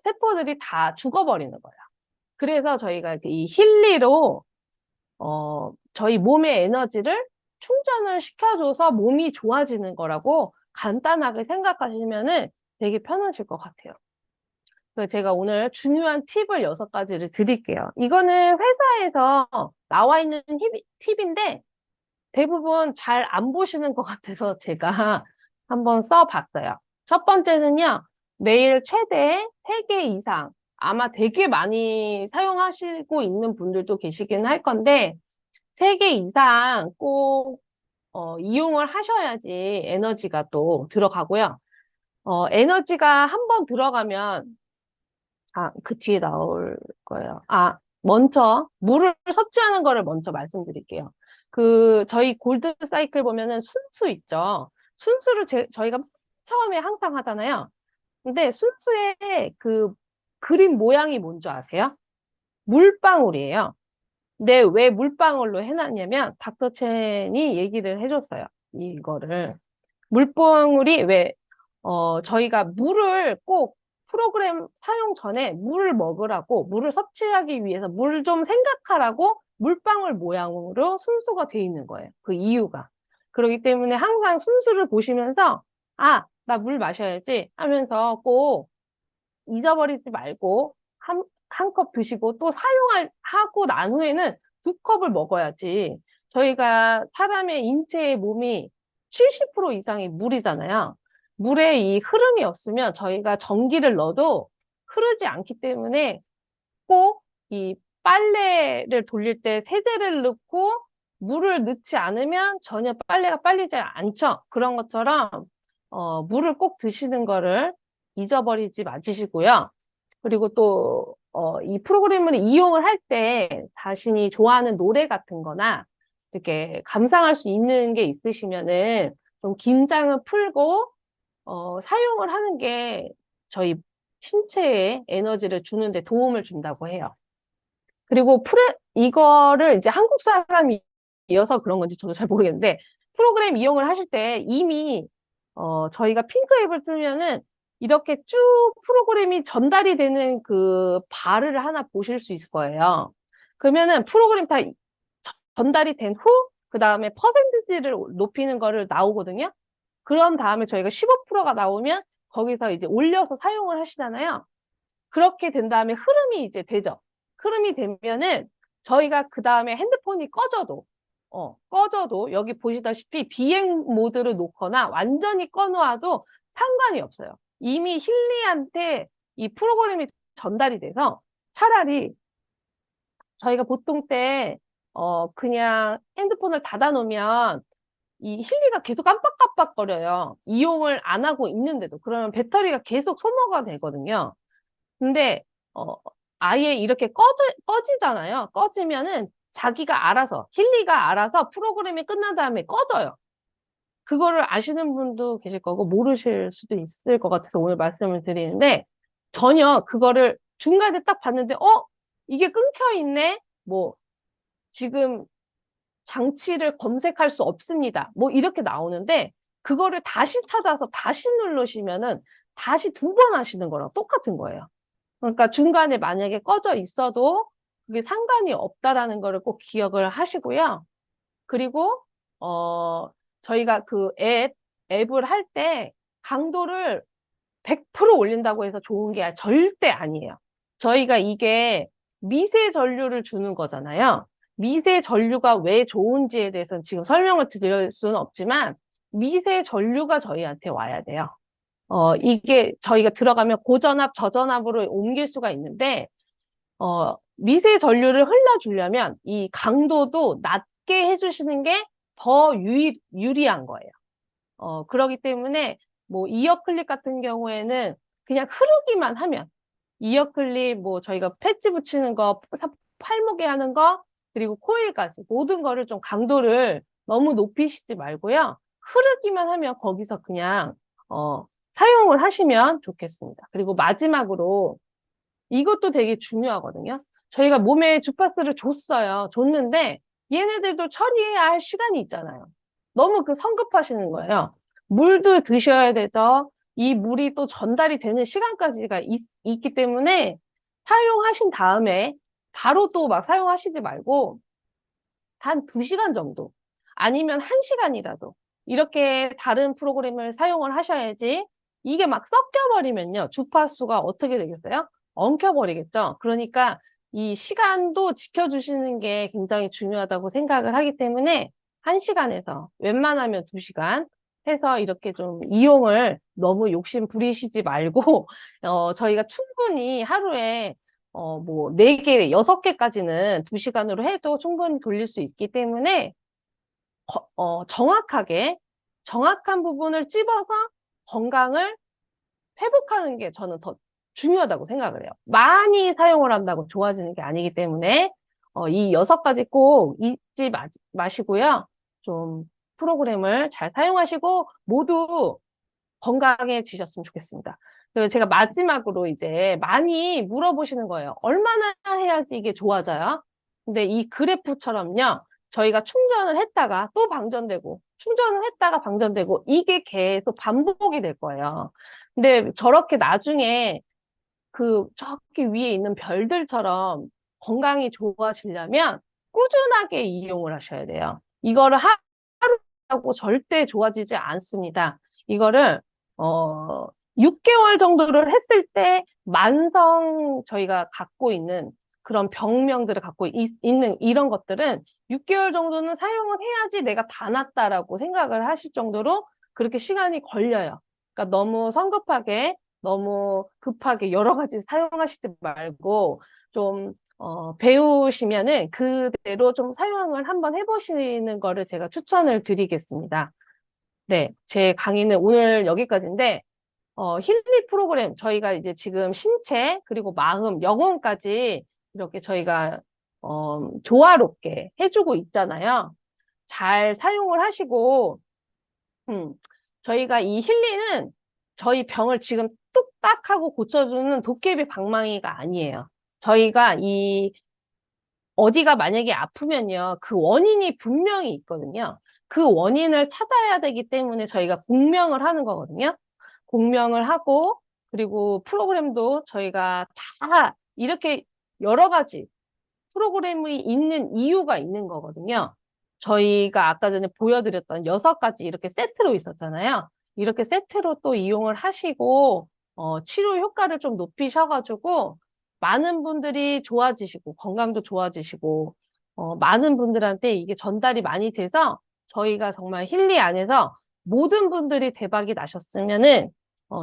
세포들이 다 죽어버리는 거예요. 그래서 저희가 이 힐리로 저희 몸의 에너지를 충전을 시켜줘서 몸이 좋아지는 거라고 간단하게 생각하시면은 되게 편하실 것 같아요. 그래서 제가 오늘 중요한 팁을 6가지를 드릴게요. 이거는 회사에서 나와 있는 팁인데 대부분 잘 안 보시는 것 같아서 제가 한번 써봤어요. 첫 번째는요, 매일 최대 3개 이상, 아마 되게 많이 사용하시고 있는 분들도 계시긴 할 건데, 3개 이상 꼭 이용을 하셔야지 에너지가 또 들어가고요. 에너지가 한번 들어가면, 그 뒤에 나올 거예요. 먼저 물을 섭취하는 거를 먼저 말씀드릴게요. 저희 골드 사이클 보면은 순수 있죠. 순수를 저희가 처음에 항상 하잖아요. 근데 순수의 그 그림 모양이 뭔지 아세요? 물방울이에요. 근데 왜 물방울로 해놨냐면 닥터 첸이 얘기를 해줬어요. 이거를. 물방울이 왜 저희가 물을 꼭 프로그램 사용 전에 물을 먹으라고, 물을 섭취하기 위해서 물 좀 생각하라고 물방울 모양으로 순수가 돼 있는 거예요. 그 이유가. 그렇기 때문에 항상 순수를 보시면서, 나 물 마셔야지 하면서 꼭 잊어버리지 말고 한 컵 드시고 또 하고 난 후에는 2컵을 먹어야지. 저희가 사람의 인체의 몸이 70% 이상이 물이잖아요. 물에 이 흐름이 없으면 저희가 전기를 넣어도 흐르지 않기 때문에 꼭 이 빨래를 돌릴 때 세제를 넣고 물을 넣지 않으면 전혀 빨래가 빨리지 않죠. 그런 것처럼 물을 꼭 드시는 거를 잊어버리지 마시고요. 그리고 또 이 프로그램을 이용을 할 때 자신이 좋아하는 노래 같은 거나 이렇게 감상할 수 있는 게 있으시면은 좀 긴장을 풀고 사용을 하는 게 저희 신체에 에너지를 주는데 도움을 준다고 해요. 그리고 이거를 이제 한국 사람이어서 그런 건지 저도 잘 모르겠는데, 프로그램 이용을 하실 때 이미 저희가 핑크 앱을 틀면은 이렇게 쭉 프로그램이 전달이 되는 그 바를 하나 보실 수 있을 거예요. 그러면은 프로그램 다 전달이 된 후, 그 다음에 퍼센티지를 높이는 거를 나오거든요. 그런 다음에 저희가 15%가 나오면 거기서 이제 올려서 사용을 하시잖아요. 그렇게 된 다음에 흐름이 이제 되죠. 흐름이 되면은 저희가 그 다음에 핸드폰이 꺼져도 여기 보시다시피 비행 모드를 놓거나 완전히 꺼놓아도 상관이 없어요. 이미 힐리한테 이 프로그램이 전달이 돼서 차라리 저희가 보통 때 그냥 핸드폰을 닫아놓으면 이 힐리가 계속 깜빡깜빡거려요. 이용을 안 하고 있는데도. 그러면 배터리가 계속 소모가 되거든요. 근데 아예 이렇게 꺼지잖아요. 꺼지면은 자기가 알아서, 힐리가 알아서 프로그램이 끝난 다음에 꺼져요. 그거를 아시는 분도 계실 거고 모르실 수도 있을 것 같아서 오늘 말씀을 드리는데, 전혀 그거를 중간에 딱 봤는데 이게 끊겨 있네? 뭐 지금 장치를 검색할 수 없습니다. 뭐 이렇게 나오는데, 그거를 다시 찾아서 다시 누르시면은 다시 2번 하시는 거랑 똑같은 거예요. 그러니까 중간에 만약에 꺼져 있어도 그게 상관이 없다라는 거를 꼭 기억을 하시고요. 그리고 저희가 그 앱을 할 때 강도를 100% 올린다고 해서 좋은 게 절대 아니에요. 저희가 이게 미세 전류를 주는 거잖아요. 미세 전류가 왜 좋은지에 대해서는 지금 설명을 드릴 수는 없지만 미세 전류가 저희한테 와야 돼요. 이게 저희가 들어가면 고전압, 저전압으로 옮길 수가 있는데 미세 전류를 흘려주려면 이 강도도 낮게 해주시는 게 더 유리한 거예요. 그러기 때문에 뭐 이어 클립 같은 경우에는 그냥 흐르기만 하면 이어 클립 뭐 저희가 패치 붙이는 거, 팔목에 하는 거, 그리고 코일까지 모든 거를 좀 강도를 너무 높이시지 말고요. 흐르기만 하면 거기서 그냥 사용을 하시면 좋겠습니다. 그리고 마지막으로 이것도 되게 중요하거든요. 저희가 몸에 주파수를 줬는데 얘네들도 처리해야 할 시간이 있잖아요. 너무 성급하시는 거예요. 물도 드셔야 되죠. 이 물이 또 전달이 되는 시간까지가 있기 때문에 사용하신 다음에 바로 또 막 사용하시지 말고 한 2시간 정도 아니면 1시간이라도 이렇게 다른 프로그램을 사용을 하셔야지 이게 막 섞여버리면요. 주파수가 어떻게 되겠어요? 엉켜버리겠죠. 그러니까 이 시간도 지켜주시는 게 굉장히 중요하다고 생각을 하기 때문에 1시간에서 웬만하면 2시간 해서 이렇게 좀 이용을 너무 욕심 부리시지 말고 저희가 충분히 하루에 뭐 4개, 6개까지는 2시간으로 해도 충분히 돌릴 수 있기 때문에 정확한 부분을 찝어서 건강을 회복하는 게 저는 더 중요하다고 생각을 해요. 많이 사용을 한다고 좋아지는 게 아니기 때문에 이 6가지 꼭 잊지 마시고요. 좀 프로그램을 잘 사용하시고 모두 건강해지셨으면 좋겠습니다. 그리고 제가 마지막으로 이제 많이 물어보시는 거예요. 얼마나 해야지 이게 좋아져요? 근데 이 그래프처럼요. 저희가 충전을 했다가 또 방전되고 충전을 했다가 방전되고 이게 계속 반복이 될 거예요. 근데 저렇게 나중에 저기 위에 있는 별들처럼 건강이 좋아지려면 꾸준하게 이용을 하셔야 돼요. 이거를 하고 절대 좋아지지 않습니다. 이거를 6개월 정도를 했을 때 저희가 갖고 있는 그런 병명들을 갖고 있는 이런 것들은 6개월 정도는 사용을 해야지 내가 다 낫다라고 생각을 하실 정도로 그렇게 시간이 걸려요. 그러니까 너무 성급하게 너무 급하게 여러 가지 사용하시지 말고 좀 배우시면은 그대로 좀 사용을 한번 해보시는 거를 제가 추천을 드리겠습니다. 네, 제 강의는 오늘 여기까지인데 힐링 프로그램 저희가 이제 지금 신체 그리고 마음, 영혼까지 이렇게 저희가 조화롭게 해주고 있잖아요. 잘 사용을 하시고 저희가 이 힐링은 저희 병을 지금 뚝딱 하고 고쳐주는 도깨비 방망이가 아니에요. 저희가 어디가 만약에 아프면요. 그 원인이 분명히 있거든요. 그 원인을 찾아야 되기 때문에 저희가 공명을 하는 거거든요. 공명을 하고 그리고 프로그램도 저희가 다 이렇게 여러 가지 프로그램이 있는 이유가 있는 거거든요. 저희가 아까 전에 보여드렸던 6가지 이렇게 세트로 있었잖아요. 이렇게 세트로 또 이용을 하시고 치료 효과를 좀 높이셔가지고 많은 분들이 좋아지시고 건강도 좋아지시고 많은 분들한테 이게 전달이 많이 돼서 저희가 정말 힐리 안에서 모든 분들이 대박이 나셨으면은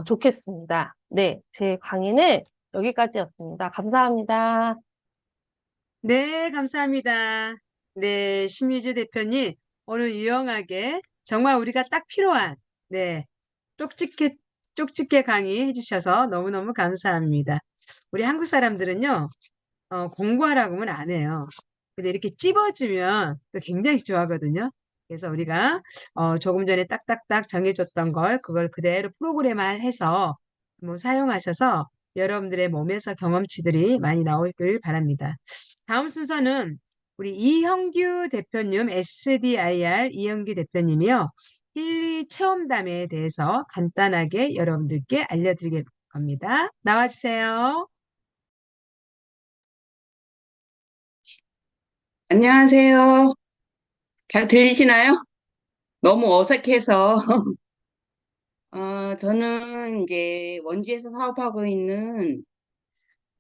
좋겠습니다. 네, 제 강의는 여기까지였습니다. 감사합니다. 네, 감사합니다. 네, 심유주 대표님, 오늘 유용하게 정말 우리가 딱 필요한, 네, 쪽집게 강의 해주셔서 너무너무 감사합니다. 우리 한국 사람들은요, 공부하라고 하면 안 해요. 근데 이렇게 찝어주면 또 굉장히 좋아하거든요. 그래서 우리가 조금 전에 딱딱딱 정해줬던 그걸 그대로 프로그램화해서 뭐 사용하셔서 여러분들의 몸에서 경험치들이 많이 나오길 바랍니다. 다음 순서는 우리 이형규 대표님, SDIR 이형규 대표님이요. 힐리 체험담에 대해서 간단하게 여러분들께 알려드릴 겁니다. 나와주세요. 안녕하세요. 잘 들리시나요? 너무 어색해서. 저는 이제 원주에서 사업하고 있는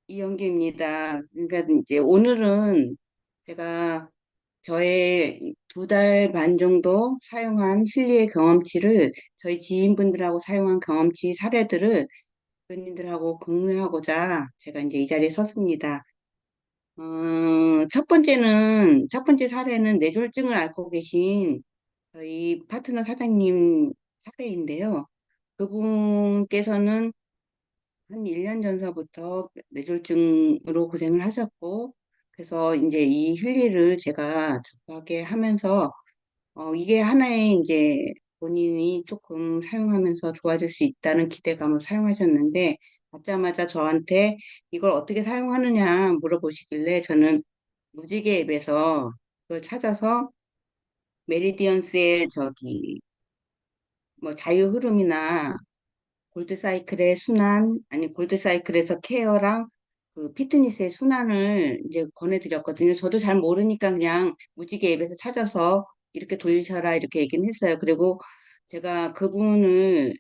이영기입니다. 그러니까 이제 오늘은 제가 저의 2달 반 정도 사용한 힐리의 경험치를 저희 지인분들하고 사용한 경험치 사례들을 교수님들하고 공유하고자 제가 이제 이 자리에 섰습니다. 첫 번째 사례는 뇌졸중을 앓고 계신 저희 파트너 사장님 사례인데요. 그분께서는 한 1년 전서부터 뇌졸중으로 고생을 하셨고, 그래서 이제 이 힐리를 제가 접하게 하면서, 이게 하나의 이제 본인이 조금 사용하면서 좋아질 수 있다는 기대감을 사용하셨는데, 받자마자 저한테 이걸 어떻게 사용하느냐 물어보시길래 저는 무지개 앱에서 그걸 찾아서 메리디언스의 저기 뭐 자유 흐름이나 골드 사이클의 순환, 아니 골드 사이클에서 케어랑 그 피트니스의 순환을 이제 권해드렸거든요. 저도 잘 모르니까 그냥 무지개 앱에서 찾아서 이렇게 돌리셔라 이렇게 얘기는 했어요. 그리고 제가 그분을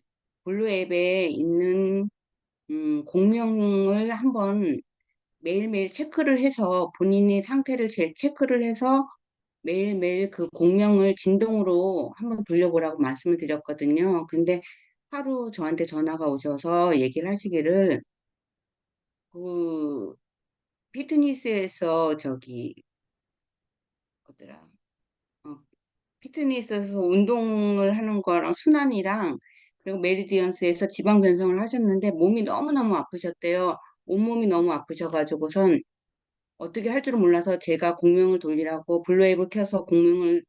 블루 앱에 있는 공명을 한번 매일매일 체크를 해서 본인의 상태를 체크를 해서 매일매일 그 공명을 진동으로 한번 돌려보라고 말씀을 드렸거든요. 근데 하루 저한테 전화가 오셔서 얘기를 하시기를 그 피트니스에서 저기 뭐더라 어, 피트니스에서 운동을 하는 거랑 순환이랑 그리고 메리디언스에서 지방 변성을 하셨는데 몸이 너무너무 아프셨대요. 온몸이 너무 아프셔가지고선 어떻게 할 줄을 몰라서 제가 공명을 돌리라고 블루웨이브를 켜서 공명을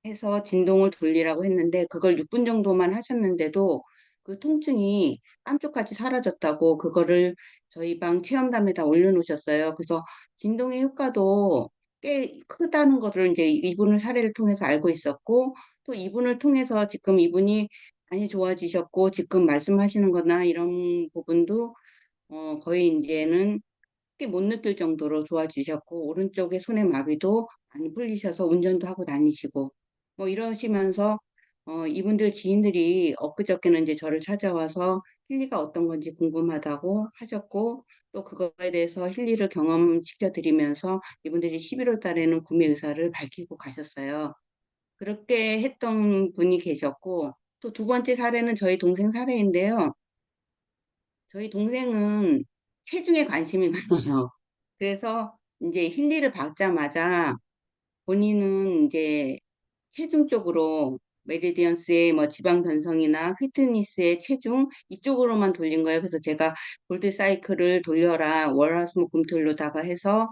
해서 진동을 돌리라고 했는데 그걸 6분 정도만 하셨는데도 그 통증이 깜짝같이 사라졌다고 그거를 저희 방 체험담에다 올려놓으셨어요. 그래서 진동의 효과도 꽤 크다는 것을 이제 이분을 사례를 통해서 알고 있었고 또 이분을 통해서 지금 이분이 많이 좋아지셨고 지금 말씀하시는 거나 이런 부분도 거의 이제는 크게 못 느낄 정도로 좋아지셨고 오른쪽에 손의 마비도 많이 풀리셔서 운전도 하고 다니시고 뭐 이러시면서 이분들 지인들이 엊그저께는 이제 저를 찾아와서 힐리가 어떤 건지 궁금하다고 하셨고 또 그거에 대해서 힐리를 경험시켜 드리면서 이분들이 11월 달에는 구매 의사를 밝히고 가셨어요. 그렇게 했던 분이 계셨고 또 두 번째 사례는 저희 동생 사례인데요. 저희 동생은 체중에 관심이 많아요. 그래서 이제 힐리를 받자마자 본인은 이제 체중 쪽으로 메리디언스의 뭐 지방 변성이나 피트니스의 체중 이쪽으로만 돌린 거예요. 그래서 제가 골드 사이클을 돌려라 월화수목금토일로다가 해서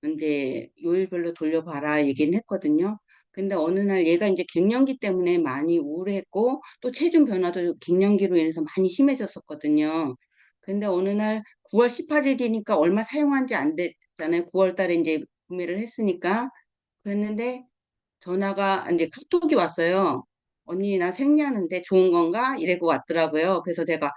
이제 요일별로 돌려봐라 얘기는 했거든요. 근데 어느 날 얘가 이제 갱년기 때문에 많이 우울했고 또 체중 변화도 갱년기로 인해서 많이 심해졌었거든요. 근데 어느 날 9월 18일이니까 얼마 사용한 지 안 됐잖아요. 9월 달에 이제 구매를 했으니까. 그랬는데 전화가 이제 카톡이 왔어요. 언니 나 생리하는데 좋은 건가? 이래고 왔더라고요. 그래서 제가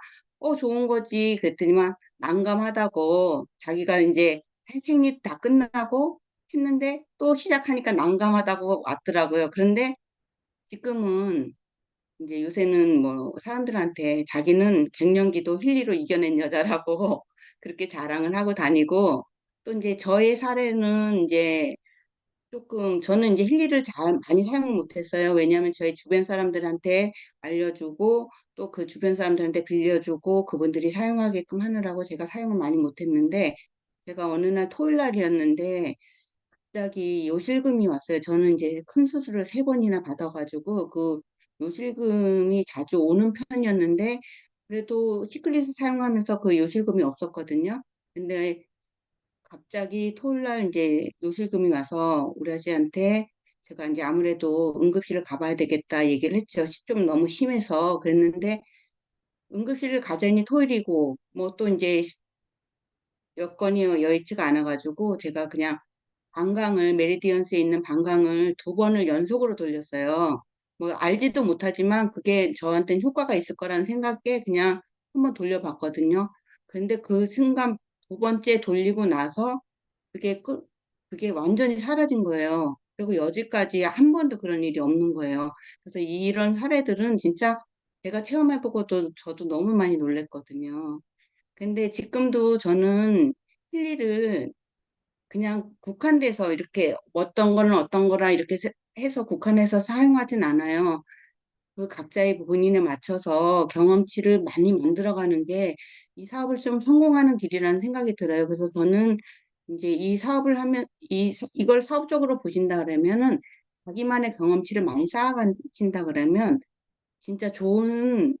좋은 거지 그랬더니만 난감하다고 자기가 이제 생리 다 끝나고 했는데 또 시작하니까 난감하다고 왔더라고요. 그런데 지금은 이제 요새는 뭐 사람들한테 자기는 갱년기도 힐리로 이겨낸 여자라고 그렇게 자랑을 하고 다니고 또 이제 저의 사례는 이제 조금 저는 이제 힐리를 잘 많이 사용 못했어요. 왜냐하면 저희 주변 사람들한테 알려주고 또 그 주변 사람들한테 빌려주고 그분들이 사용하게끔 하느라고 제가 사용을 많이 못했는데 제가 어느 날 토요일 날이었는데 갑자기 요실금이 왔어요. 저는 이제 큰 수술을 3번이나 받아가지고 그 요실금이 자주 오는 편이었는데 그래도 시클릿을 사용하면서 그 요실금이 없었거든요. 근데 갑자기 토요일 날 이제 요실금이 와서 우리 아저씨한테 제가 이제 아무래도 응급실을 가봐야 되겠다 얘기를 했죠. 좀 너무 심해서 그랬는데 응급실을 가자니 토요일이고 뭐 또 이제 여건이 여의치가 않아가지고 제가 그냥 방광을 메리디언스에 있는 방광을 2번을 연속으로 돌렸어요. 뭐 알지도 못하지만 그게 저한테는 효과가 있을 거라는 생각에 그냥 한번 돌려봤거든요. 근데 그 순간 2번째 돌리고 나서 그게 그게 완전히 사라진 거예요. 그리고 여지까지 한 번도 그런 일이 없는 거예요. 그래서 이런 사례들은 진짜 제가 체험해보고도 저도 너무 많이 놀랬거든요. 근데 지금도 저는 필리를 그냥 국한돼서 이렇게 어떤 거는 어떤 거라 이렇게 해서 국한해서 사용하진 않아요. 그 각자의 본인에 맞춰서 경험치를 많이 만들어가는 게 이 사업을 좀 성공하는 길이라는 생각이 들어요. 그래서 저는 이제 이 사업을 하면 이걸 사업적으로 보신다 그러면은 자기만의 경험치를 많이 쌓아가신다 그러면 진짜 좋은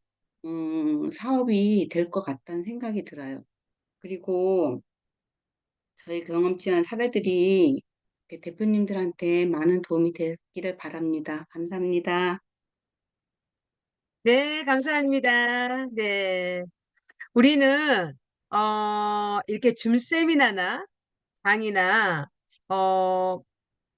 사업이 될 것 같다는 생각이 들어요. 그리고 저희 경험치한 사례들이 대표님들한테 많은 도움이 되기를 바랍니다. 감사합니다. 네, 감사합니다. 네. 우리는, 이렇게 줌 세미나나 강의나, 어,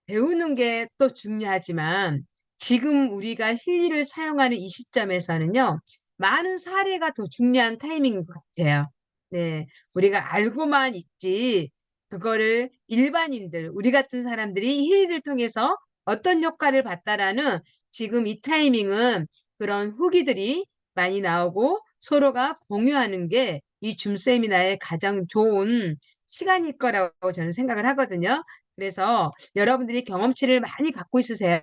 배우는 게 또 중요하지만 지금 우리가 힐리를 사용하는 이 시점에서는요, 많은 사례가 더 중요한 타이밍인 것 같아요. 네, 우리가 알고만 있지, 그거를 일반인들, 우리 같은 사람들이 힐리를 통해서 어떤 효과를 봤다라는 지금 이 타이밍은 그런 후기들이 많이 나오고 서로가 공유하는 게 이 줌 세미나의 가장 좋은 시간일 거라고 저는 생각을 하거든요. 그래서 여러분들이 경험치를 많이 갖고 있으세요.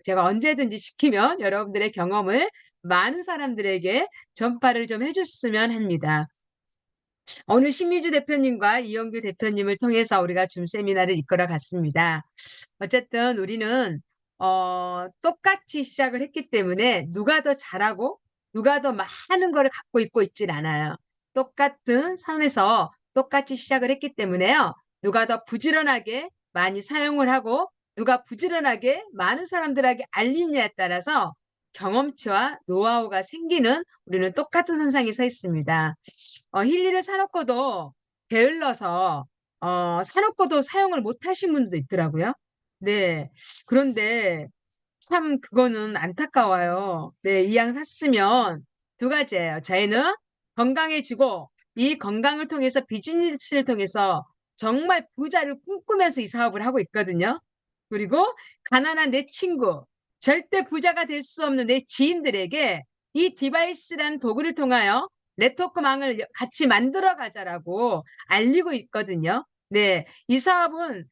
제가 언제든지 시키면 여러분들의 경험을 많은 사람들에게 전파를 좀 해줬으면 합니다. 오늘 신미주 대표님과 이영규 대표님을 통해서 우리가 줌 세미나를 이끌어 갔습니다. 어쨌든 우리는 똑같이 시작을 했기 때문에 누가 더 잘하고 누가 더 많은 거를 갖고 있질 않아요. 똑같은 선에서 똑같이 시작을 했기 때문에요. 누가 더 부지런하게 많이 사용을 하고 누가 부지런하게 많은 사람들에게 알리느냐에 따라서 경험치와 노하우가 생기는 우리는 똑같은 선상에 서 있습니다. 힐리를 사놓고도 게을러서 사놓고도 사용을 못 하신 분도 있더라고요. 네. 그런데 참 그거는 안타까워요. 네, 이왕 샀으면 두 가지예요. 저희는 건강해지고 이 건강을 통해서 비즈니스를 통해서 정말 부자를 꿈꾸면서 이 사업을 하고 있거든요. 그리고 가난한 내 친구, 절대 부자가 될 수 없는 내 지인들에게 이 디바이스라는 도구를 통하여 네트워크망을 같이 만들어 가자라고 알리고 있거든요. 네, 이 사업은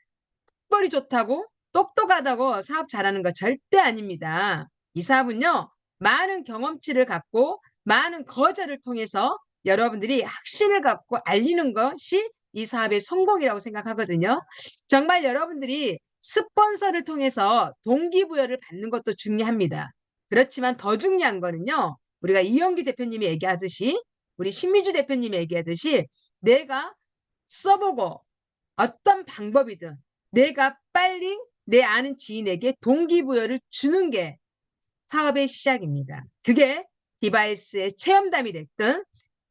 턱벌이 좋다고 똑똑하다고 사업 잘하는 거 절대 아닙니다. 이 사업은요, 많은 경험치를 갖고 많은 거절을 통해서 여러분들이 확신을 갖고 알리는 것이 이 사업의 성공이라고 생각하거든요. 정말 여러분들이 스폰서를 통해서 동기부여를 받는 것도 중요합니다. 그렇지만 더 중요한 거는요, 우리가 이영기 대표님이 얘기하듯이, 우리 신미주 대표님이 얘기하듯이 내가 써보고 어떤 방법이든 내가 빨리 내 아는 지인에게 동기부여를 주는 게 사업의 시작입니다. 그게 디바이스의 체험담이 됐든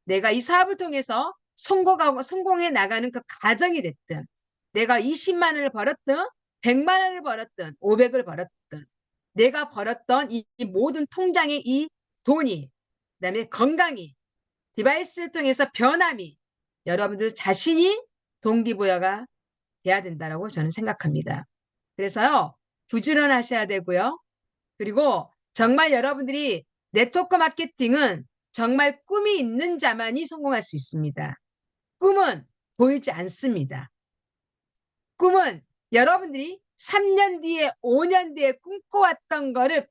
내가 이 사업을 통해서 성공해 나가는 그 과정이 됐든 내가 20만 원을 벌었든 100만 원을 벌었든 500을 벌었든 내가 벌었던 이 모든 통장의 이 돈이 그다음에 건강이 디바이스를 통해서 변함이 여러분들 자신이 동기부여가 돼야 된다라고 저는 생각합니다. 그래서요, 부지런하셔야 되고요. 그리고 정말 여러분들이 네트워크 마케팅은 정말 꿈이 있는 자만이 성공할 수 있습니다. 꿈은 보이지 않습니다. 꿈은 여러분들이 3년 뒤에, 5년 뒤에 꿈꿔왔던 거를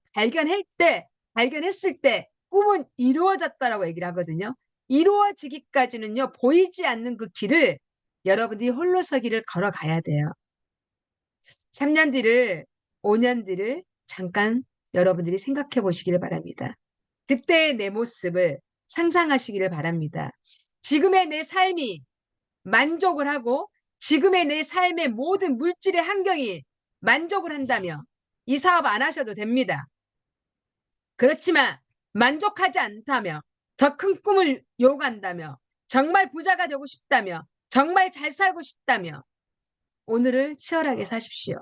발견했을 때 꿈은 이루어졌다라고 얘기를 하거든요. 이루어지기까지는요, 보이지 않는 그 길을 여러분들이 홀로서기를 걸어가야 돼요. 3년 뒤를, 5년 뒤를 잠깐 여러분들이 생각해 보시기를 바랍니다. 그때의 내 모습을 상상하시기를 바랍니다. 지금의 내 삶이 만족을 하고 지금의 내 삶의 모든 물질의 환경이 만족을 한다면 이 사업 안 하셔도 됩니다. 그렇지만 만족하지 않다며 더 큰 꿈을 요구한다며 정말 부자가 되고 싶다며 정말 잘 살고 싶다며 오늘을 치열하게 사십시오.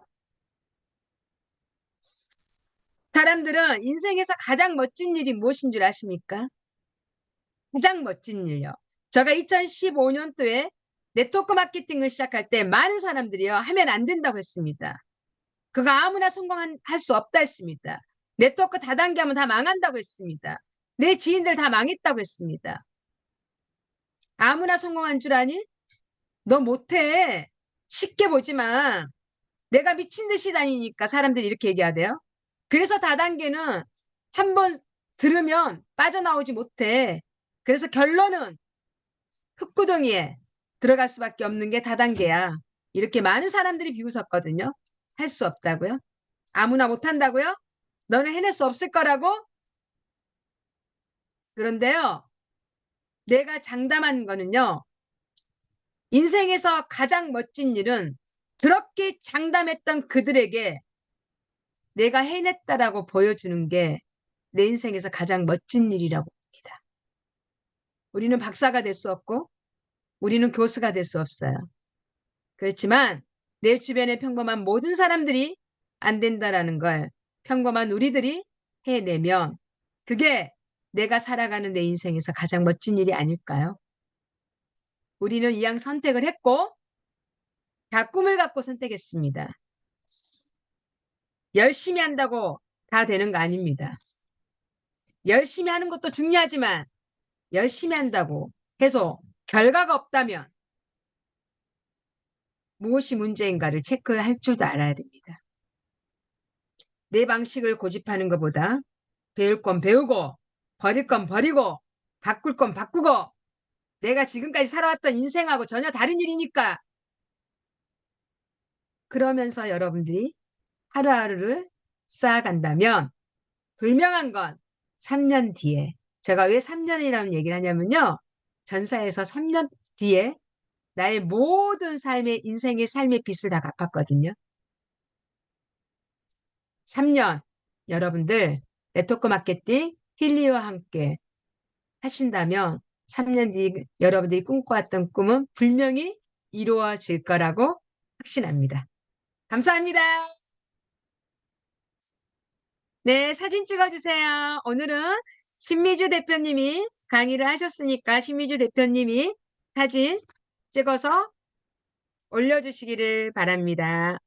사람들은 인생에서 가장 멋진 일이 무엇인 줄 아십니까? 가장 멋진 일요. 제가 2015년도에 네트워크 마케팅을 시작할 때 많은 사람들이요, 하면 안 된다고 했습니다. 그거 아무나 성공할 수 없다 했습니다. 네트워크 다단계하면 다 망한다고 했습니다. 내 지인들 다 망했다고 했습니다. 아무나 성공한 줄 아니? 너 못해. 쉽게 보지 마. 내가 미친 듯이 다니니까 사람들이 이렇게 얘기하대요. 그래서 다단계는 한번 들으면 빠져나오지 못해. 그래서 결론은 흙구덩이에 들어갈 수밖에 없는 게 다단계야. 이렇게 많은 사람들이 비웃었거든요. 할 수 없다고요? 아무나 못한다고요? 너는 해낼 수 없을 거라고? 그런데요, 내가 장담한 거는요, 인생에서 가장 멋진 일은 그렇게 장담했던 그들에게 내가 해냈다라고 보여주는 게 내 인생에서 가장 멋진 일이라고 봅니다. 우리는 박사가 될 수 없고, 우리는 교수가 될 수 없어요. 그렇지만 내 주변의 평범한 모든 사람들이 안 된다라는 걸 평범한 우리들이 해내면 그게 내가 살아가는 내 인생에서 가장 멋진 일이 아닐까요? 우리는 이왕 선택을 했고 다 꿈을 갖고 선택했습니다. 열심히 한다고 다 되는 거 아닙니다. 열심히 하는 것도 중요하지만 열심히 한다고 해서 결과가 없다면 무엇이 문제인가를 체크할 줄도 알아야 됩니다. 내 방식을 고집하는 것보다 배울 건 배우고 버릴 건 버리고 바꿀 건 바꾸고 내가 지금까지 살아왔던 인생하고 전혀 다른 일이니까 그러면서 여러분들이 하루하루를 쌓아간다면 분명한 건 3년 뒤에 제가 왜 3년이라는 얘기를 하냐면요. 전사에서 3년 뒤에 나의 모든 삶의 인생의 삶의 빚을 다 갚았거든요. 3년 여러분들 네트워크 마케팅 힐리와 함께 하신다면 3년 뒤 여러분들이 꿈꿔왔던 꿈은 분명히 이루어질 거라고 확신합니다. 감사합니다. 네, 사진 찍어주세요. 오늘은 신미주 대표님이 강의를 하셨으니까 신미주 대표님이 사진 찍어서 올려주시기를 바랍니다.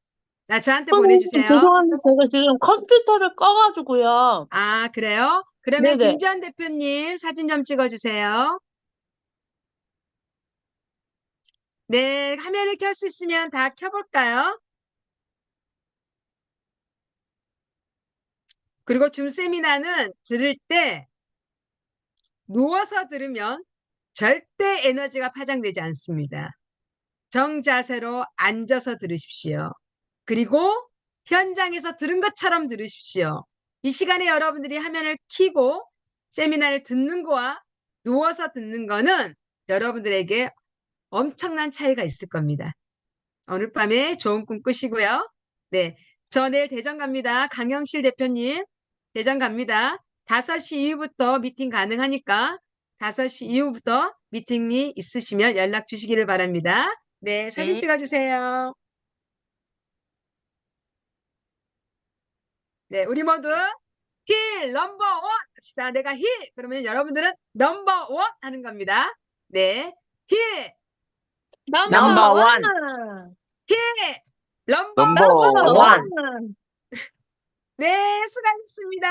자, 저한테 보내주세요. 죄송한데 제가 지금 컴퓨터를 꺼가지고요. 아, 그래요? 그러면 네네. 김지현 대표님 사진 좀 찍어주세요. 네, 화면을 켤 수 있으면 다 켜볼까요? 그리고 줌 세미나는 들을 때 누워서 들으면 절대 에너지가 파장되지 않습니다. 정자세로 앉아서 들으십시오. 그리고 현장에서 들은 것처럼 들으십시오. 이 시간에 여러분들이 화면을 켜고 세미나를 듣는 거와 누워서 듣는 거는 여러분들에게 엄청난 차이가 있을 겁니다. 오늘 밤에 좋은 꿈 꾸시고요. 네, 저 내일 대전 갑니다. 강영실 대표님 대전 갑니다. 5시 이후부터 미팅 가능하니까 5시 이후부터 미팅이 있으시면 연락 주시기를 바랍니다. 네, 사진 네. 찍어주세요. 네, 우리 모두 힐 넘버 원 합시다. 내가 힐 그러면 여러분들은 넘버 원 하는 겁니다. 네, 힐 넘버 원. 힐 넘버 넘버 넘버 원. 원. 네, 수고하셨습니다.